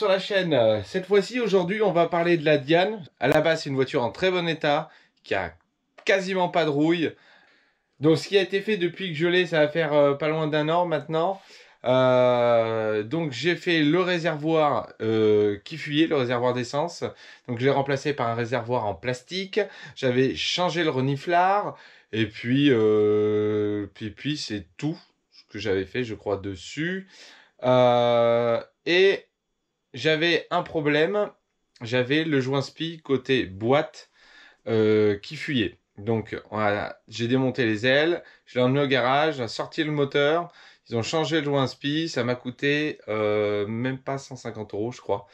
sur la chaîne. Cette fois-ci, aujourd'hui, on va parler de la Diane. À la base, c'est une voiture en très bon état, qui a quasiment pas de rouille. Donc, ce qui a été fait depuis que je l'ai, ça va faire pas loin d'un an maintenant. Donc, j'ai fait le réservoir qui fuyait, le réservoir d'essence. Donc, je l'ai remplacé par un réservoir en plastique. J'avais changé le reniflard. Et puis c'est tout ce que j'avais fait, je crois, dessus. Et j'avais un problème, j'avais le joint spi côté boîte qui fuyait. Donc voilà, j'ai démonté les ailes, je l'ai emmené au garage, j'ai sorti le moteur, ils ont changé le joint spi, ça m'a coûté même pas 150 € je crois.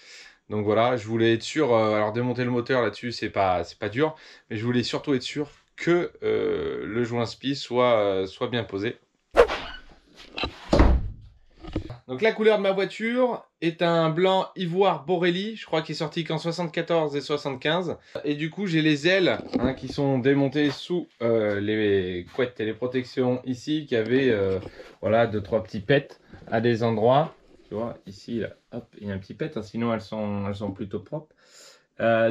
Donc voilà, je voulais être sûr, alors démonter le moteur là-dessus c'est pas dur, mais je voulais surtout être sûr que le joint spi soit bien posé. Donc la couleur de ma voiture est un blanc ivoire Borelli, je crois qu'il est sorti qu'en 74 et 75. Et du coup j'ai les ailes qui sont démontées sous les couettes et les protections ici, qui avaient voilà 2-3 petits pets à des endroits. Tu vois, ici là, hop, il y a un petit pet, sinon elles sont plutôt propres.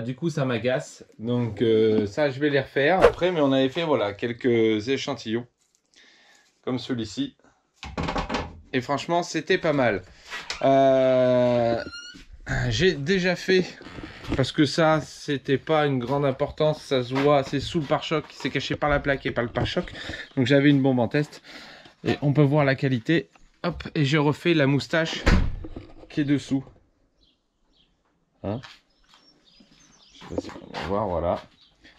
Du coup ça m'agace, donc ça je vais les refaire après, mais on avait fait voilà quelques échantillons comme celui-ci. Et franchement, c'était pas mal. J'ai déjà fait, parce que ça, c'était pas une grande importance. Ça se voit, c'est sous le pare-choc, c'est caché par la plaque et par le pare-choc. Donc j'avais une bombe en test. Et on peut voir la qualité. Hop, et j'ai refait la moustache qui est dessous. Hein, je sais pas si on va voir, voilà.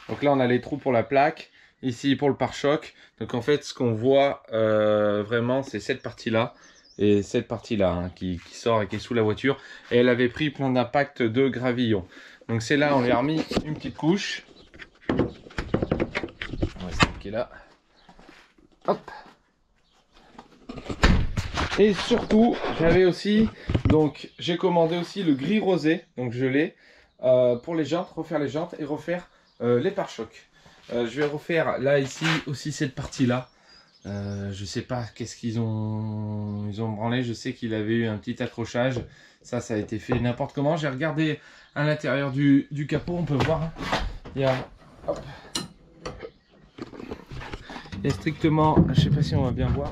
Donc là, on a les trous pour la plaque. Ici, pour le pare-choc. Donc en fait, ce qu'on voit vraiment, c'est cette partie-là. Et cette partie-là qui sort et qui est sous la voiture. Et elle avait pris plein d'impact de gravillon. Donc c'est là, on lui a remis une petite couche. On va sticker là. Hop. Et surtout, j'avais aussi, donc j'ai commandé aussi le gris rosé. Donc je l'ai pour les jantes, refaire les jantes et refaire les pare-chocs. Je vais refaire là, ici, aussi cette partie-là. Je sais pas qu'est-ce qu'ils ont branlé. Je sais qu'il avait eu un petit accrochage. Ça a été fait n'importe comment. J'ai regardé à l'intérieur du capot. On peut voir. Il y a, hop. Il y a strictement, je sais pas si on va bien voir.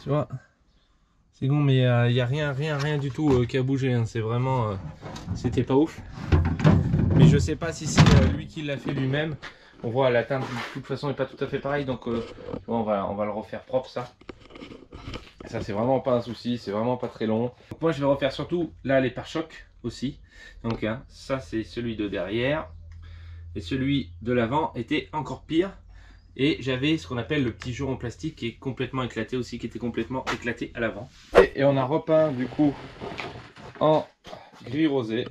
Tu vois. C'est bon, mais il y a rien du tout qui a bougé. Hein. C'est vraiment, c'était pas ouf. Mais je sais pas si c'est lui qui l'a fait lui-même. On voit la teinte de toute façon n'est pas tout à fait pareil, donc on va le refaire propre ça. Ça c'est vraiment pas un souci, c'est vraiment pas très long. Donc, moi je vais refaire surtout là les pare-chocs aussi. Donc ça c'est celui de derrière et celui de l'avant était encore pire. Et j'avais ce qu'on appelle le petit jour en plastique qui est complètement éclaté aussi, qui était complètement éclaté à l'avant. Et on a repeint du coup en gris rosé.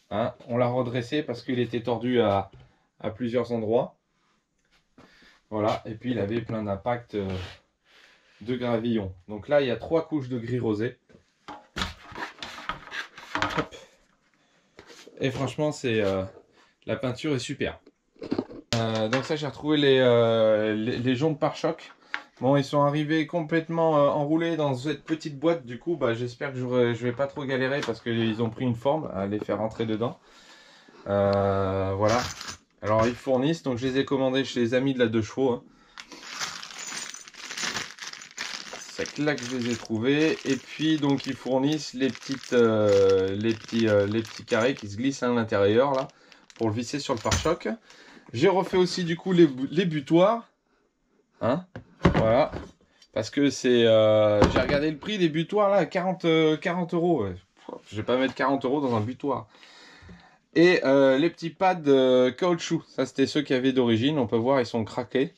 Hein, on l'a redressé parce qu'il était tordu à plusieurs endroits. Voilà, et puis il avait plein d'impacts de gravillon. Donc là, il y a 3 couches de gris rosé. Hop. Et franchement, c'est la peinture est super. Donc ça, j'ai retrouvé les joncs de pare-choc. Bon, ils sont arrivés complètement enroulés dans cette petite boîte. Du coup, j'espère que je vais pas trop galérer parce qu'ils ont pris une forme à les faire rentrer dedans. Voilà. Alors ils fournissent, donc je les ai commandés chez les amis de la 2 chevaux. Hein. C'est là que je les ai trouvés. Et puis donc ils fournissent les petits carrés qui se glissent à l'intérieur là pour le visser sur le pare-choc. J'ai refait aussi du coup les butoirs. Hein, voilà. Parce que c'est j'ai regardé le prix des butoirs là, 40 €. Ouais. Je vais pas mettre 40 € dans un butoir. Et les petits pads caoutchouc, ça c'était ceux qu'il y avait d'origine, on peut voir ils sont craqués.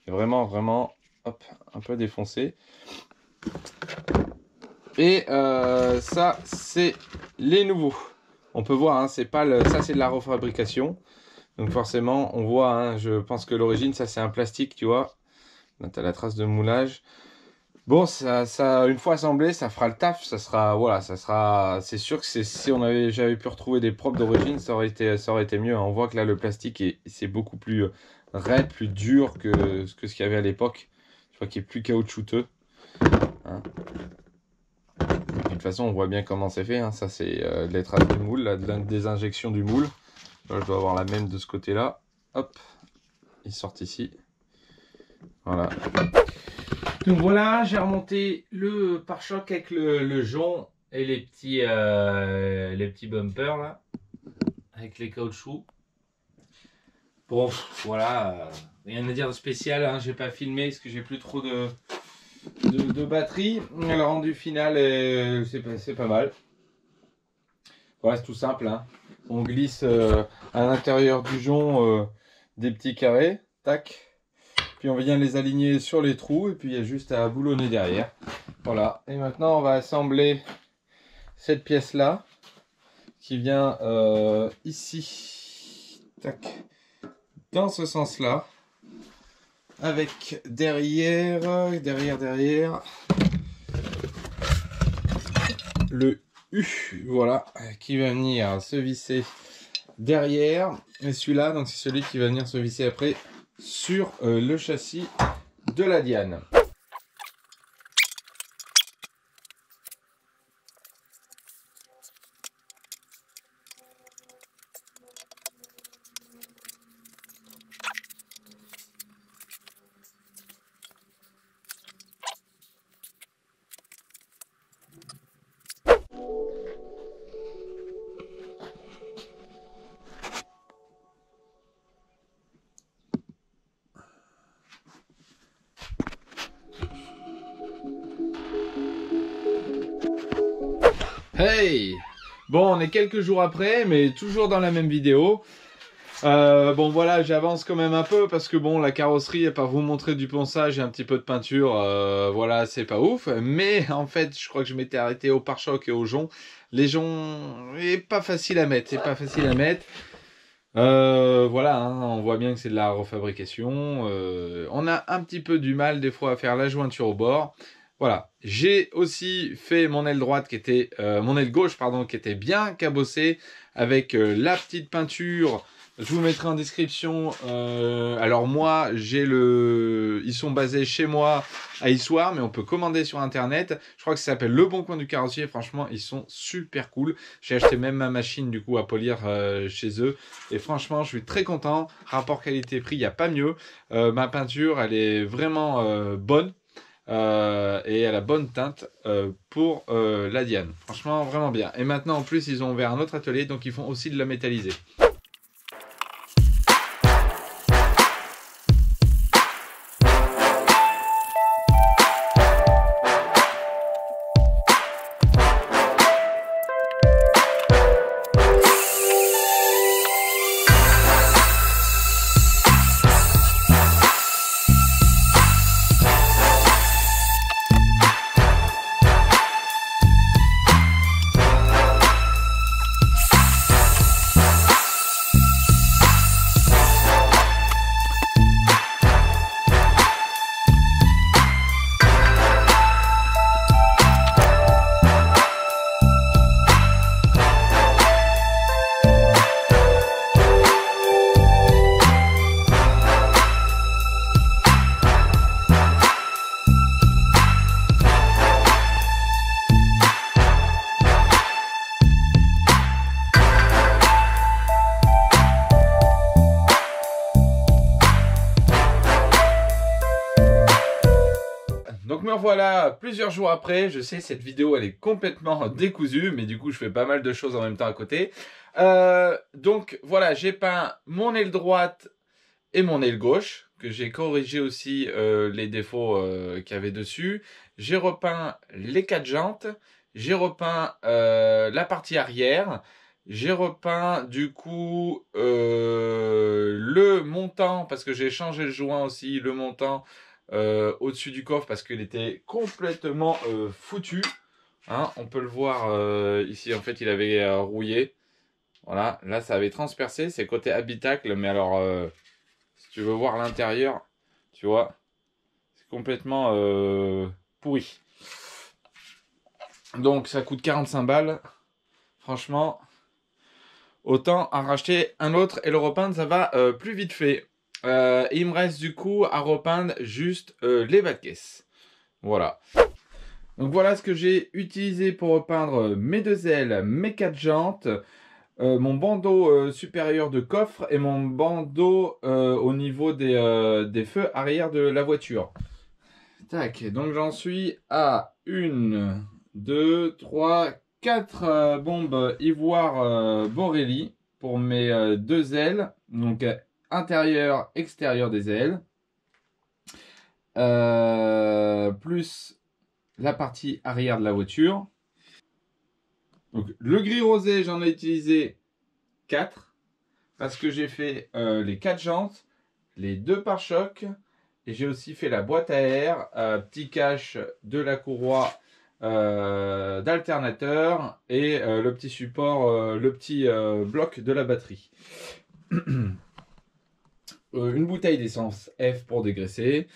Vraiment, hop, un peu défoncés. Et ça c'est les nouveaux. On peut voir, hein, c'est pas ça c'est de la refabrication. Donc forcément on voit, hein, je pense que l'origine ça c'est un plastique, tu vois. Là tu as la trace de moulage. Bon, ça, une fois assemblé, ça fera le taf. Ça sera, voilà, ça sera. C'est sûr que si j'avais pu retrouver des propres d'origine, ça aurait été mieux. On voit que là, le plastique c'est beaucoup plus raide, plus dur que ce qu'il y avait à l'époque. Je crois qu'il est plus caoutchouteux. Hein. toute façon, on voit bien comment c'est fait. Hein. Ça, c'est les traces du moule, la désinjection du moule. Là, je dois avoir la même de ce côté-là. Hop, ils sortent ici. Voilà. Donc voilà, j'ai remonté le pare-choc avec le jonc et les petits bumpers là, avec les caoutchoucs. Bon, voilà, rien à dire de spécial, hein. J'ai pas filmé parce que j'ai plus trop de batterie. Le rendu final, c'est pas mal. Voilà, c'est tout simple. Hein. On glisse à l'intérieur du jonc des petits carrés. Tac. Puis on vient les aligner sur les trous. Et puis il y a juste à boulonner derrière. Voilà. Et maintenant, on va assembler cette pièce-là. Qui vient ici. Tac. Dans ce sens-là. Avec derrière, le U, voilà, qui va venir se visser derrière. Et celui-là, donc c'est celui qui va venir se visser après sur le châssis de la Diane. Hey! Bon, on est quelques jours après, mais toujours dans la même vidéo. Bon voilà, j'avance quand même un peu parce que bon, la carrosserie, à part vous montrer du ponçage et un petit peu de peinture, voilà, c'est pas ouf. Mais en fait, je crois que je m'étais arrêté au pare-choc et au jonc. Les joncs, c'est pas facile à mettre, c'est pas facile à mettre. Voilà, hein, on voit bien que c'est de la refabrication. On a un petit peu du mal des fois à faire la jointure au bord. Voilà, j'ai aussi fait mon aile droite qui était, mon aile gauche pardon, qui était bien cabossée avec la petite peinture. Je vous mettrai en description. Alors moi, ils sont basés chez moi à Issoire, mais on peut commander sur internet. Je crois que ça s'appelle Le Bon Coin du Carrossier. Franchement, ils sont super cool. J'ai acheté même ma machine du coup à polir chez eux. Et franchement, je suis très content. Rapport qualité-prix, il n'y a pas mieux. Ma peinture, elle est vraiment bonne. Et elle a bonne teinte pour la Diane. Franchement, vraiment bien. Et maintenant, en plus, ils ont ouvert un autre atelier, donc ils font aussi de la métallisée. Donc me voilà plusieurs jours après. Je sais, cette vidéo elle est complètement décousue, mais du coup je fais pas mal de choses en même temps à côté. Donc voilà, j'ai peint mon aile droite et mon aile gauche, que j'ai corrigé aussi les défauts qu'il y avait dessus. J'ai repeint les 4 jantes, j'ai repeint la partie arrière, j'ai repeint du coup le montant, parce que j'ai changé le joint aussi, le montant au-dessus du coffre parce qu'il était complètement foutu. Hein, on peut le voir ici, en fait il avait rouillé. Voilà, là ça avait transpercé, c'est côté habitacle, mais alors si tu veux voir l'intérieur, tu vois, c'est complètement pourri. Donc ça coûte 45 balles. Franchement, autant en racheter un autre et le repeindre, ça va plus vite fait. Il me reste du coup à repeindre juste les bas de caisse. Voilà. Donc voilà ce que j'ai utilisé pour repeindre mes 2 ailes, mes 4 jantes, mon bandeau supérieur de coffre et mon bandeau au niveau des feux arrière de la voiture. Tac, donc j'en suis à 1, 2, 3, 4 bombes ivoire Borelli pour mes 2 ailes, donc intérieur, extérieur des ailes, plus la partie arrière de la voiture. Donc le gris rosé, j'en ai utilisé 4 parce que j'ai fait les 4 jantes, les 2 pare-chocs et j'ai aussi fait la boîte à air, petit cache de la courroie d'alternateur et le petit support, le petit bloc de la batterie. Une bouteille d'essence F pour dégraisser.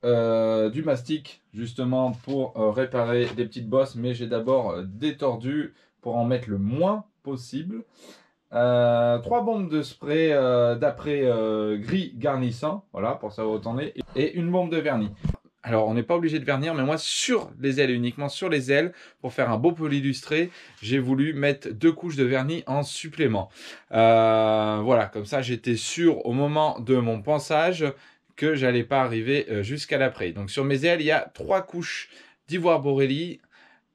Du mastic justement pour réparer des petites bosses, mais j'ai d'abord détordu pour en mettre le moins possible. 3 bombes de spray d'après gris garnissant, voilà pour savoir où t'en es, et une bombe de vernis. Alors on n'est pas obligé de vernir, mais moi sur les ailes, uniquement sur les ailes, pour faire un beau polylustré, j'ai voulu mettre 2 couches de vernis en supplément. Voilà, comme ça j'étais sûr au moment de mon ponçage que j'allais pas arriver jusqu'à l'après. Donc sur mes ailes, il y a 3 couches d'ivoire Borelli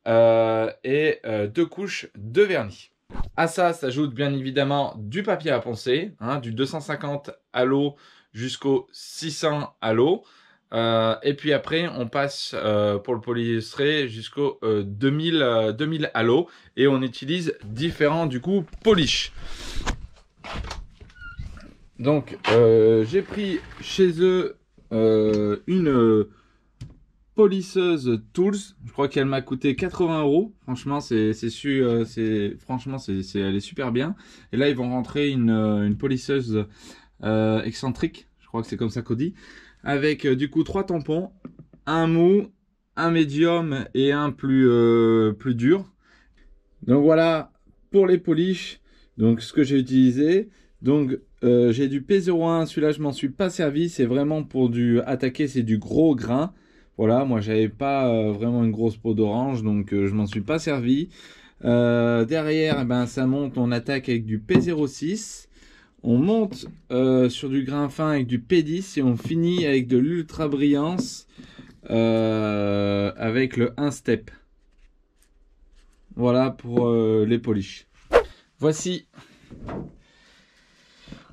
et 2 couches de vernis. À ça s'ajoute bien évidemment du papier à poncer, hein, du 250 à l'eau jusqu'au 600 à l'eau. Et puis après, on passe pour le polyillustré jusqu'au 2000 à l'eau. Et on utilise différents du coup polish. Donc j'ai pris chez eux une polisseuse Tools. Je crois qu'elle m'a coûté 80 €. Franchement, elle est super bien. Et là, ils vont rentrer une polisseuse excentrique. Je crois que c'est comme ça qu'on dit. Avec du coup 3 tampons, un mou, un médium et un plus dur. Donc voilà pour les polish. Donc ce que j'ai utilisé. Donc j'ai du P01, celui-là je m'en suis pas servi, c'est vraiment pour du attaquer, c'est du gros grain. Voilà, moi j'avais pas vraiment une grosse peau d'orange, donc je m'en suis pas servi. Derrière, eh ben, ça monte, on attaque avec du P06. On monte sur du grain fin avec du P10 et on finit avec de l'ultra brillance avec le 1 step. Voilà pour les polish. Voici.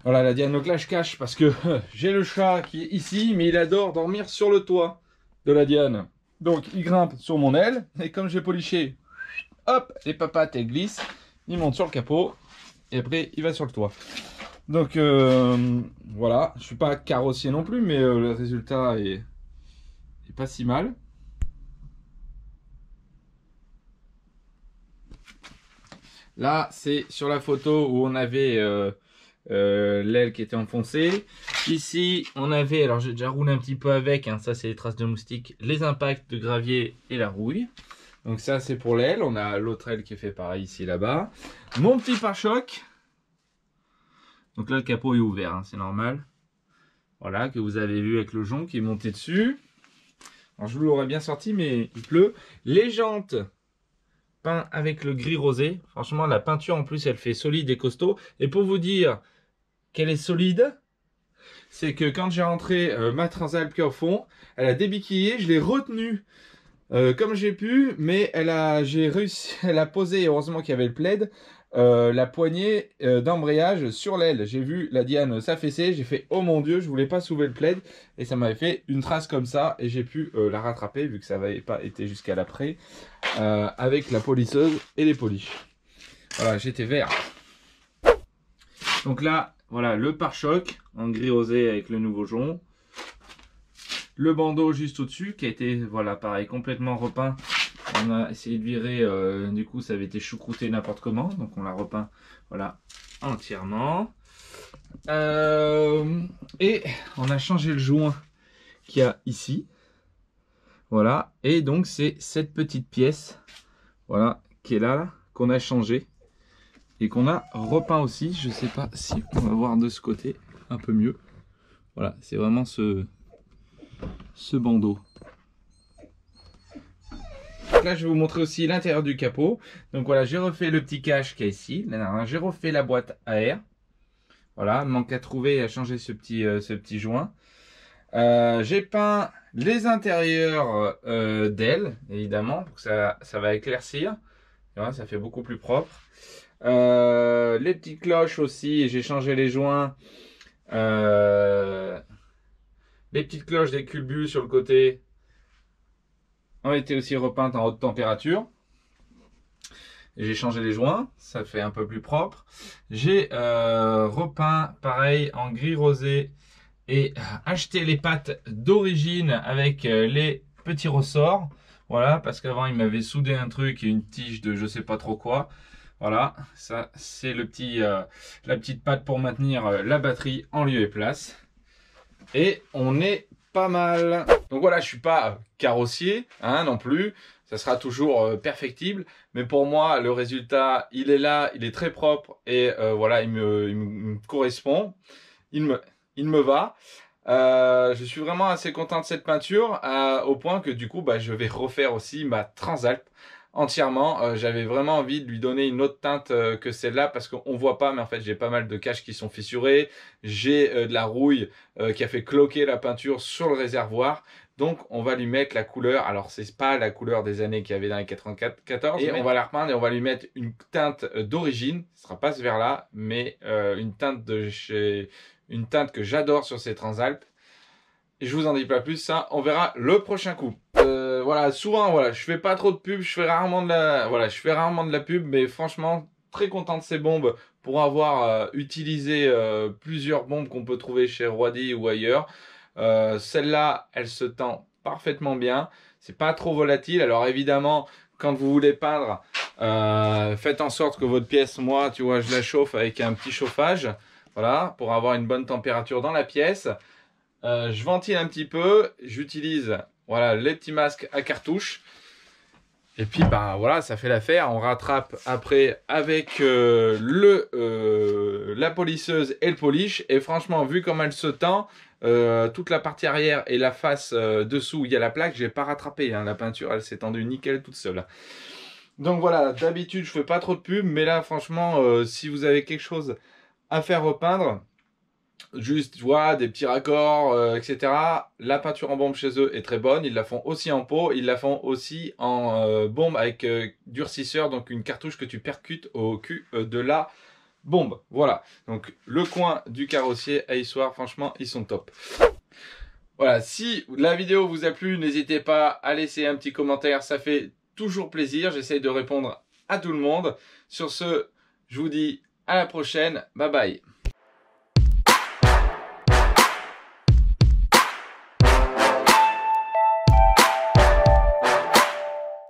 Voilà la Diane, donc là je cache parce que j'ai le chat qui est ici, mais il adore dormir sur le toit de la Diane. Donc il grimpe sur mon aile, et comme j'ai poliché, hop, les papates elles glissent, il monte sur le capot, et après il va sur le toit. Donc voilà, je suis pas carrossier non plus, mais le résultat est pas si mal. Là c'est sur la photo où on avait l'aile qui était enfoncée. Ici on avait, alors j'ai déjà roulé un petit peu avec, hein, ça c'est les traces de moustiques, les impacts de gravier et la rouille. Donc ça c'est pour l'aile, on a l'autre aile qui est fait pareil ici là-bas. Mon petit pare-choc. Donc là le capot est ouvert, hein, c'est normal. Voilà, que vous avez vu avec le jonc qui est monté dessus. Alors je vous l'aurais bien sorti mais il pleut. Les jantes peintes avec le gris rosé. Franchement la peinture en plus elle fait solide et costaud. Et pour vous dire qu'elle est solide, c'est que quand j'ai rentré ma Transalp qui est au fond, elle a débiquillé, je l'ai retenue comme j'ai pu, mais elle a posé, heureusement qu'il y avait le plaid, la poignée d'embrayage sur l'aile. J'ai vu la Diane s'affaisser, j'ai fait oh mon dieu, je voulais pas soulever le plaid et ça m'avait fait une trace comme ça et j'ai pu la rattraper vu que ça n'avait pas été jusqu'à l'après avec la polisseuse et les polish. Voilà, j'étais vert. Donc là, voilà le pare-choc en gris rosé avec le nouveau jonc. Le bandeau juste au-dessus qui a été, voilà, pareil, complètement repeint. On a essayé de virer, du coup ça avait été choucrouté n'importe comment, donc on l'a repeint, voilà, entièrement. Et on a changé le joint qu'il y a ici, voilà, et donc c'est cette petite pièce, voilà, qui est là qu'on a changé et qu'on a repeint aussi. Je sais pas si on va voir de ce côté un peu mieux. Voilà, c'est vraiment ce bandeau. Donc là, je vais vous montrer aussi l'intérieur du capot. Donc voilà, j'ai refait le petit cache qu'il y a ici. J'ai refait la boîte à air. Voilà, manque à trouver et à changer ce petit joint. J'ai peint les intérieurs d'ailes, évidemment, pour que ça va éclaircir. Voilà, ça fait beaucoup plus propre. Les petites cloches aussi, j'ai changé les joints. Les petites cloches des culbules sur le côté ont été aussi repeintes en haute température. J'ai changé les joints, ça fait un peu plus propre. J'ai repeint pareil en gris rosé et acheté les pattes d'origine avec les petits ressorts. Voilà, parce qu'avant il m'avait soudé un truc et une tige de je sais pas trop quoi. Voilà, ça c'est la petite patte pour maintenir la batterie en lieu et place. Et on est pas mal. Donc voilà, je suis pas carrossier hein, non plus. Ça sera toujours perfectible. Mais pour moi, le résultat, il est là, il est très propre. Et voilà, il me correspond. Il me va. Je suis vraiment assez content de cette peinture. Au point que du coup, je vais refaire aussi ma Transalp entièrement. J'avais vraiment envie de lui donner une autre teinte que celle-là parce qu'on voit pas, mais en fait j'ai pas mal de caches qui sont fissurées. J'ai de la rouille qui a fait cloquer la peinture sur le réservoir. Donc on va lui mettre la couleur, alors c'est pas la couleur des années qu'il y avait dans les 94, et on va la repeindre et on va lui mettre une teinte d'origine. Ce sera pas ce vert-là, mais une teinte que j'adore sur ces Transalp. Et je vous en dis pas plus, ça on verra le prochain coup. Voilà, souvent voilà, je fais pas trop de pub, je fais rarement de la pub, mais franchement très content de ces bombes pour avoir utilisé plusieurs bombes qu'on peut trouver chez Roidi ou ailleurs. Celle-là, elle se tend parfaitement bien, c'est pas trop volatile. Alors évidemment, quand vous voulez peindre, faites en sorte que votre pièce, moi, tu vois, je la chauffe avec un petit chauffage, voilà, pour avoir une bonne température dans la pièce. Je ventile un petit peu, j'utilise voilà les petits masques à cartouche et puis voilà, ça fait l'affaire. On rattrape après avec la polisseuse et le polish, et franchement vu comme elle se tend, toute la partie arrière et la face dessous où il y a la plaque, j'ai pas rattrapé hein, la peinture elle s'est tendue nickel toute seule. Donc voilà, d'habitude je fais pas trop de pub, mais là franchement si vous avez quelque chose à faire repeindre, juste voilà, des petits raccords, etc. La peinture en bombe chez eux est très bonne. Ils la font aussi en pot. Ils la font aussi en bombe avec durcisseur. Donc une cartouche que tu percutes au cul de la bombe. Voilà. Donc le coin du carrossier à Issoire, franchement, ils sont top. Voilà. Si la vidéo vous a plu, n'hésitez pas à laisser un petit commentaire. Ça fait toujours plaisir. J'essaye de répondre à tout le monde. Sur ce, je vous dis à la prochaine. Bye bye.